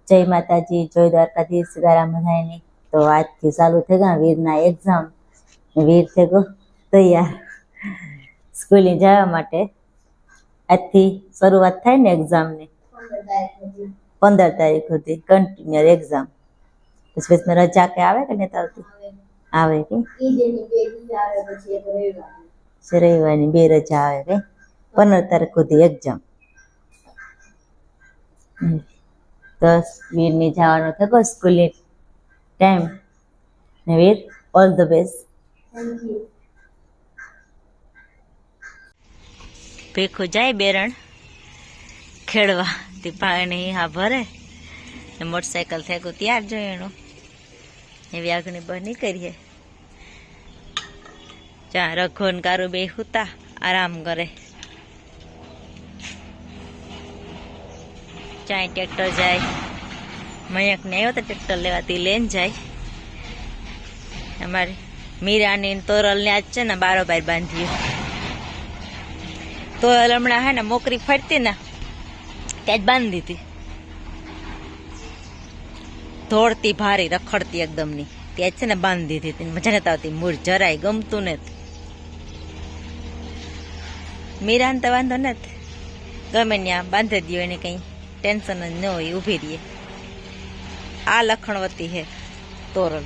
જય માતાજી, જય દ્વારકાધીશ, સીતારામ બધાયની। તો આજથી ચાલુ થઈ ગયા વીરના એક્ઝામ। વીર થઈ ગયો તૈયાર સ્કૂલે જવા માટે। આજથી શરૂઆત થાય ને એક્ઝામની, 15 તારીખ સુધી કન્ટિન્યુ એક્ઝામ। પછી મેં રજા કે આવે કે નહીં આવતી? આવે કે રવિવારની 2 રજા આવે કે 15 તારીખ સુધી એક્ઝામ। તો વીરની જવાનો થયો સ્કૂલની ટાઈમ ને વીર ઓલ ધ બેસ્ટ। ભેખું જાય બેરણ ખેડવા તે પાણી હા ભરે ને મોટરસાયકલ થેગું ત્યાર જોયું એવી આગની બની કરીએ। ચા રઘોન કારું બે હુતા આરામ કરે। ચાય ટ્રેક્ટર જાય, મયંક ને આવ્યો તો ટ્રેક્ટર લેવાથી લઈને જાય। અમારી મીરાની તોરલ ને આજ છે ને બારોબાર બાંધ્યું। તોરલ હમણાં હે ને મોકરી ફરતી ને ત્યાં જ બાંધી દીધી। દોડતી ભારી રખડતી એકદમ ની ત્યાં જ છે ને બાંધી દીધી। મજા નથી આવતી, મૂળ જરાય ગમતું નથી। મીરાને તો વાંધો નથી, ગમે ત્યાં બાંધી દો, એને કઈ ટેન્શન જ ન હોય, ઊભી રહીએ। આ લખણવતી હે તોરલ।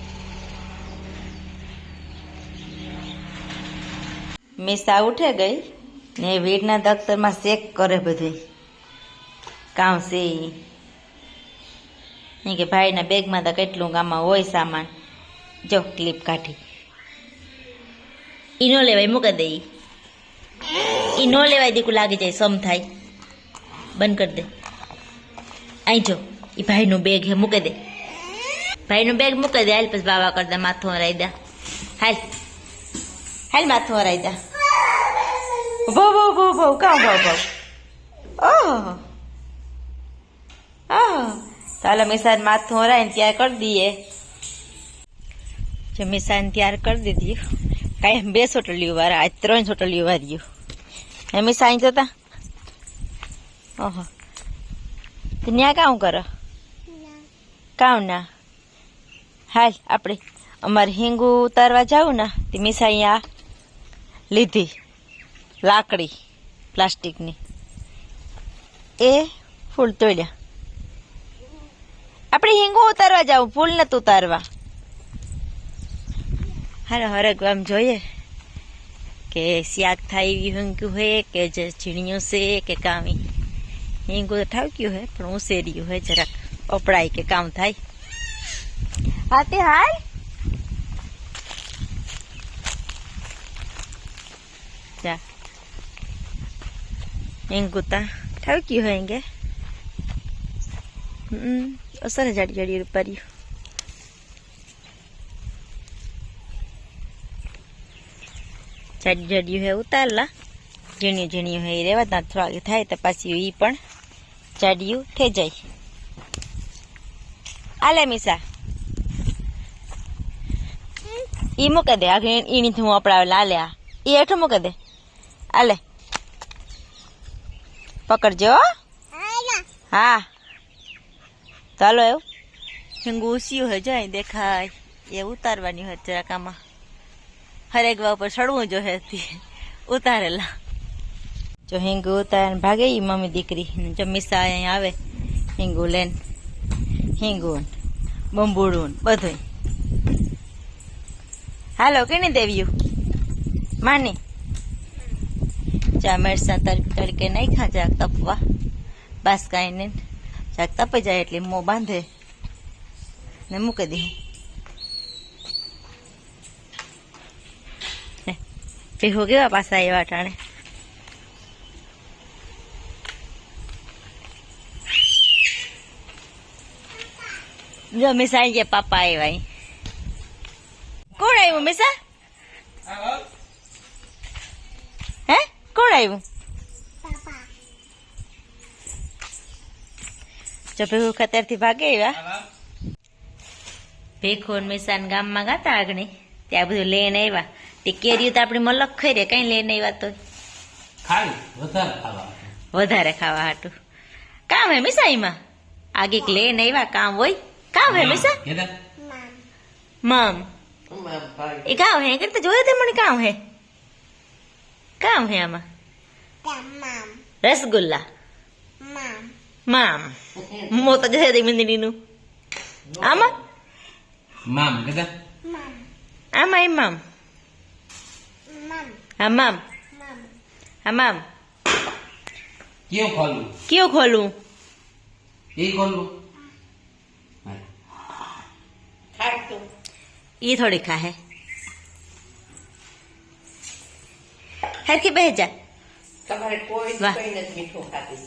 મિસા ઉઠે ગઈ ને વીરના દફતરમાં ચેક કરે બધું કામ છે એ કે ભાઈના બેગમાં તો કેટલું આમાં હોય સામાન। જો ક્લિપ કાઢી, ઈ નો લેવાય, મૂકી દે। ઈ નો લેવાય, દીકું લાગી જાય, સમ થાય, બંધ કરી દે। અહીં જો ઈ ભાઈનું બેગ હે, મૂકી દે। ભાઈનું બેગ મૂકી દે, હાલ પછી બાવા કરી દે, માથું હરાઈ દે। હાલ હાલ માથું હરાઈ દે। ભો ભો ભો ભો કાં ભો ભો। ઓહો ઓહો, ચાલો મિસાન માથું હરાઈને તૈયાર કરી દઈએ। જો મિસાને તૈયાર કરી દીધી, કાંઈ 2 ચોટલીઓ વાળા, આજ 3 ચોટલીઓ વાળ્યું હે મિસા। અહીં જતા ઓહો, ત્યાં કામ કરો કામ ના। હાલ આપણે અમારે હિંગુ ઉતારવા જાવું ને તે મિસા અહીંયા લીધી લાકડી પ્લાસ્ટિકની, એ ફૂલ તોડ્યા। આપણે હિંગુ ઉતારવા જાવું, ફૂલ નથી ઉતારવા। હાલો હરક આમ જોઈએ કે શાક થાય એવી હિંગુ હે કે જે ઝીણિયું છે કે કામી। હિંગુ તો ઠાવક્યું હે પણ ઉસેર્યું હે, જરાક અપડાય કે કામ થાય। હા તે હાલ જા હિંગુ તા ઠાવક્યું હે હિંગે। સરસ જાડી જાડી રૂપાર્યું। જાડી જાડિયું હે ઉતારલા, ઝીણિયું ઝીણિયું હે એ રેવા ત્યાં થોડા થાય તો પાછી ઈ પણ જાડિયું થઈ જાય। આલે મિસા ઈ મૂકે દે, આગળ ઈની હું અપડાવેલા। આલે આ ઈ હેઠું મૂકે દે, આલે પકડજો। હા ચાલો એવું હિંગુ ઉસ્યું હોય, જાય દેખાય એ ઉતારવાની હોય જરાક આમાં હરેકવા ઉપર ચડવું જો હે ઉતારેલા। જો હિંગુ ઉતારે ભાગે ઈ મમ્મી દીકરી, જો મિસા અહીંયા આવે હિંગુ લઈને, હિંગુ બંબુડું બધું। હાલો કેની દેવ્યું માની ચા મરસા તડકે નહીં ખા, જાક તપવા બસ કાંઈ નહીં, જાક તપી જાય એટલે મોં બાંધે ને મૂકી દે। ભેગો કેવા પાછા એવા ટાણે જો મિસા આવી ગયા, પાપા આવ્યા। કોણ આવ્યું મિસા? હે કોણ આવ્યું? જો ભેગું ખતરથી ભાગે આવ્યા। ભેખો મિસાન ગામમાં ગાતા આગળ ત્યાં બધું લઈને આવ્યા। તે કેરીઓ તો આપણી મલક ખાઈ રે, કઈ લઈને આવ્યા તો વધારે ખાવા હાટું કામ હે મિસાઈમાં। आगे ले नहीं वा काम वही काम है मिसा मम ये काम है करते जो थे मन काम है आमा रसगुल्ला माम मो तो जैसे दी मंदिरी नु आमा મામ કદા आमा माम हाँ माम हाँ माम ક્યો ખોલું क्यों खोलूं એ ખોલું ये थोड़ी खा है हर के बह जा તમારે કોઈ વાહ. કઈ નથી મીઠું ખાતી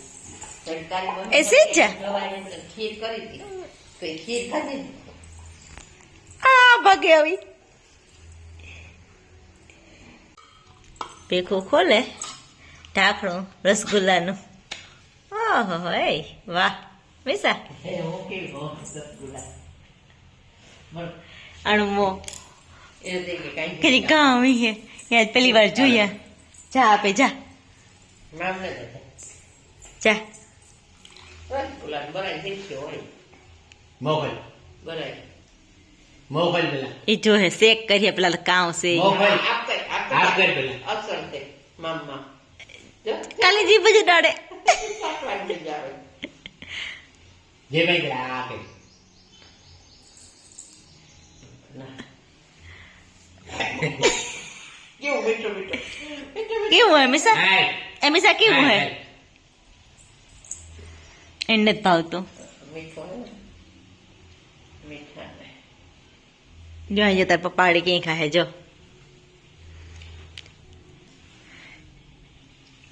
સરકારી બને ऐसे જ જા સવારે અંદર ખીર કરી હતી તો એ ખીર ખાધી ને. आ भागे अभी देखो खोले ઢાંકણું રસગુલ્લાનું ઓહો એ વાહ મિસા હે હું કેવી હોત રસગુલ્લા બોલો અણમો એ દે કે કાંઈ કદી કામ હે યાદ પહેલી વાર જોયા જા આપે જા નામ ન દેતા જા રસગુલ્લા બનાવી દેશે હોય મોકલ બનાવી મોકલ પેલા એ જો હે શેક કરીએ પેલા કામ છે ઈ. મોકલ આપ કર પેલા અક્ષર છે મામા જો કાલી જીભ જ ડાડે સાટવા જ આવે જે ભાઈ પેલા આ કર કેવું મીઠું મીઠું કેવું હે મિસા હાય એ મિસા કેવું હે એને જ ભાવતું મીઠું હે ને મીઠા ને જો અહીંયા તાર પપ્પાડી ક્યાંય ખાહે જો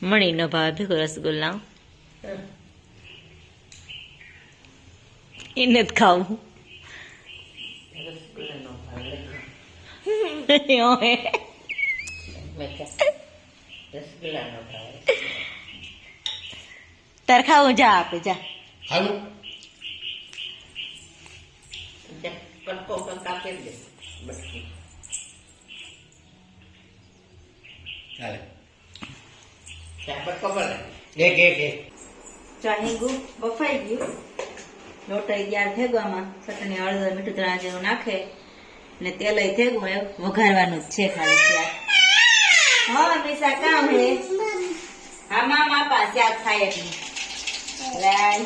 મણી નો ભાવ ભેગો રસગુલ્લા એને જ ખાવું રસગુલ્લાનો ભાવ ઓહે. મીઠા રસગુલ્લાનો ભાવ તાર ખાવું જા આપે જા ખાવું કટકો કાપી દે બટકી ચાલે ત્યાં બટકો ભરે એક એક એક ચાહીગુ બફાઈ ગયું લોટ તૈયાર થઈ ગયો આમાં ચટણી હળદર મીઠું તળા જેવું નાખે ને તેલ થઈ ગયું એ વઘારવાનું જ છે ખાલી શાક હા મિસા કામ હે હા માં માપા શાક ખાય એટલે લાય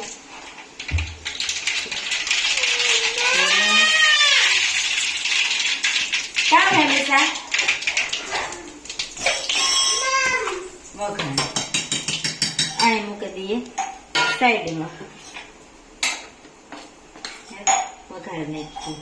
કામ હે મિસા વઘાર આને મૂકી દઈએ સાઈડમાં વઘાર નાખીએ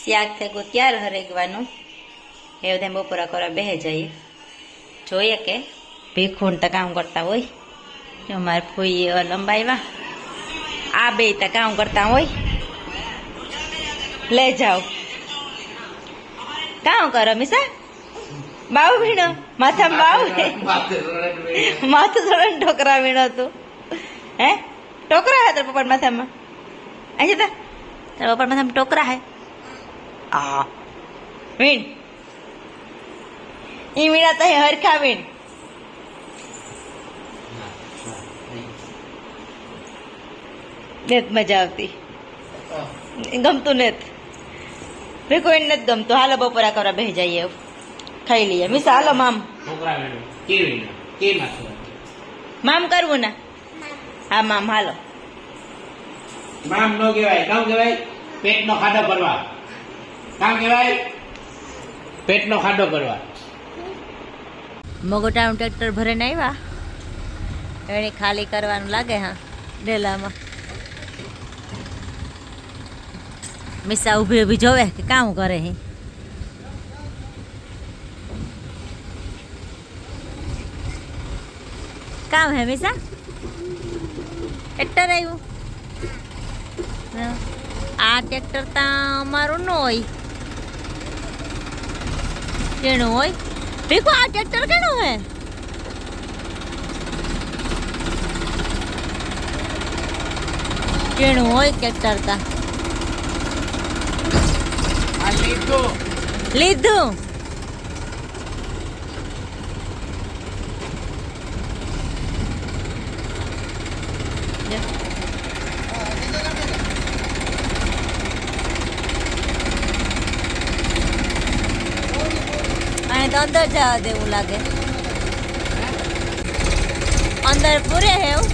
શાક થયું ત્યારે હરેગવાનું એ બધા બપોરા કરવા બેહે જઈએ જોઈએ કે ભીખું તો કામ કરતા હોય જો મારે ફૂઈ લંબાવ્યા આ બે તો કામ કરતા હોય લે જાઓ કામ કરો મિસા બાવ ભીણો માથામાં બાવ માથું થોડા ઠોકરા વીણો તું હે ટોકરા હે તારા પપ્પા માથામાં અહીં તા તારા પપ્પા માથામાં ટોકરા હે આ વીણ ઈ વીણા તો હરખા વીણ નેત મજા આવતી ગમતું નેત ભાઈ કોઈ નથી ગમતું હાલો બપોરા કરવા બેસી જઈએ ખાઈ લઈએ મિસ હાલો મામ છોકરા વેણો કે વેણો કે માથું મામ કરવું ને હા મામ હાલો મામ નો કહેવાય કામ કહેવાય પેટનો ખાડો કરવા કામ કહેવાય પેટનો ખાડો કરવા મગોટાનું ટ્રેક્ટર ભરીને આવ્યા એને ખાલી કરવાનું લાગે હા ડેલામાં મિસા ઊભી ઊભી જોવે કે કામ કરે હે કામ હે મિસા ટ્રેક્ટર આવ્યું આ ટ્રેક્ટર તો અમારું ન હોય કેણું હોય ભીખો આ ટ્રેક્ટર કેનું હે કેણું હોય ટ્રેક્ટર તા આ લીધું લીધું અહીં તો અંદર જવા દેવું લાગે અંદર પૂરે હે એવું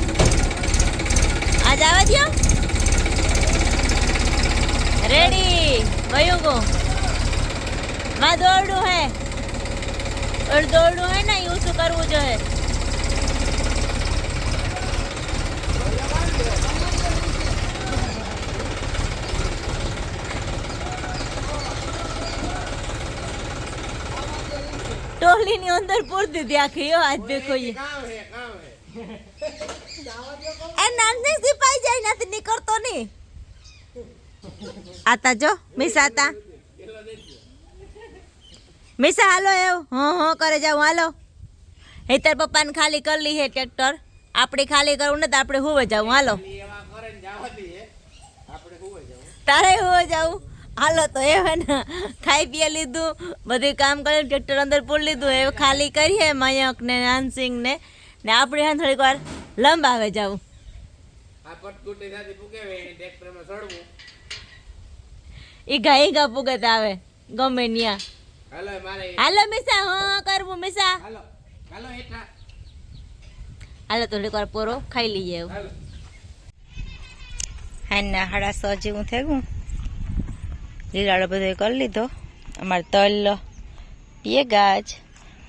આજ આવા દો રેડી ગયું ગો માં દોડું હે દોડું હે ને એવું શું કરવું જોઈએ ટોલી ની અંદર પૂરતી હતી આખી આજ દેખો એ નાનની સિપાઈ જાય નથી નીકળતો નહીં આતા જો મિસા આતા મિસા હાલો એવું હા કરે જાવ હાલો હેતર પપ્પાને ખાલી કરી લી હે ટ્રેક્ટર આપણે ખાલી કરવું ને તો આપણે હોવે જાવ હાલો તારે હોવે જાવું હાલો તો એ ને ખાઈ પીએ લીધું બધું કામ કરીને ટ્રેક્ટર અંદર પૂરી લીધું એ ખાલી કરીએ મયંક ને નાનસિંગ ને આપણે હા થોડીક વાર લંબાવે જાવું ઈ ઘા પુગત આવે ગમે ન્યા હાલો મિસા હા કરવું મિસા હાલો થોડીક વાર પોરો ખાઈ લઈએ હા ના 6:30 જેવું થઈ ગયું લીલાડો બધો કરી લીધો અમારે તલ પીએ ગાજ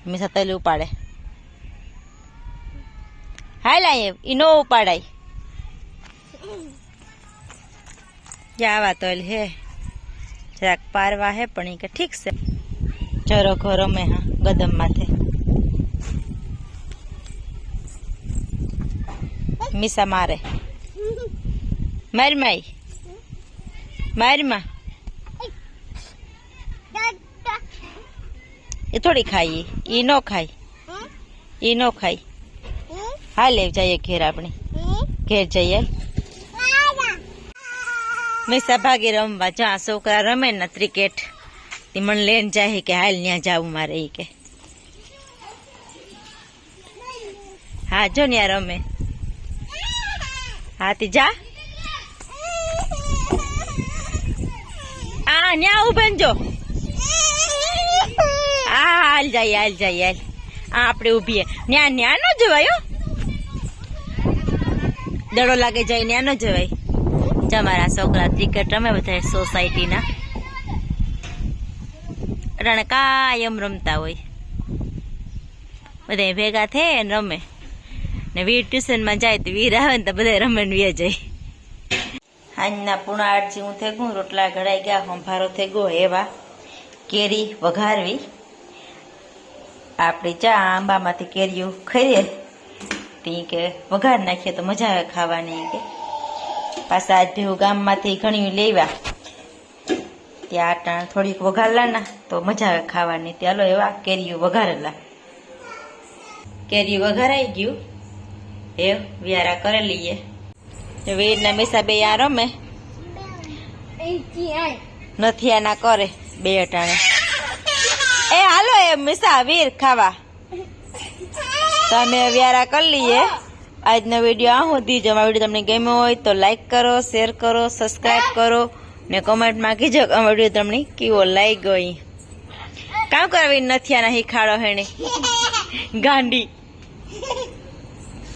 મિસા તલ ઉપાડે હાલ આય ઈ નો ઉપાડાય જાવા તલ હે જરાક પારવા હે પણ ઈ કે ઠીક છે ચરો ઘર અમે હા ગદમ માથે મિસા મારે મારી મારીમાં એ થોડી ખાઈ ઈ નો ખાય હાલ જઈએ ઘેર આપણે ઘેર જઈએ મિસા ભાગી રમવા જ્યાં છોકરા રમે ને ક્રિકેટ તે મને લઈને જાય કે હાલ ત્યાં જાવું મારે ઈ કે હા જો ત્યાં રમે હા તી જા આ ન્યા ઉભેન જો હાલ જાય આપણે ઉભીએ ન્યા નો જવાય દડો લાગે જાય ન્યા નો જવાય તમારા છોકરા ક્રિકેટ રમે બધા સોસાયટીના રણ કાયમ રમતા હોય બધા ભેગા થાય ને રમે ને વીર ટ્યુશનમાં જાય તો વીર આવે ને તો બધા રમે ને વે જાય આજના 8:30 જેવું થઈ ગયું રોટલા ઘડાઈ ગયા સંભારો થઈ ગયો એવા કેરી વઘારવી આપણે ચા આંબામાંથી કેરીઓ ખાઈએ તી કે વઘાર નાખીએ તો મજા આવે ખાવાની કે પાછા આજ ભેવું ગામમાંથી ઘણી લેવા ત્યાં આટાણ થોડીક વઘારલા ના તો મજા આવે ખાવાની ચાલો એવા કેરીઓ વઘારેલા કેરીઓ વઘારાઈ ગયું એ વ્યારા કરી લઈએ વીર ને મિસા બે આ રમે નથી આના કરે બે અટાણે એ હાલો એ મિસા વીર ખાવા તમે વ્યારા કરી લઈએ આજનો વિડીયો આ સુધી જો અમારો વિડીયો તમને ગમ્યો હોય તો લાઈક કરો શેર કરો સબસ્ક્રાઈબ કરો ને કોમેન્ટમાં કીજો કે અમારો વિડીયો તમને કેવો લાગી ગયો કામ કરવી નથી આના શીખાડો હેને ગાંડી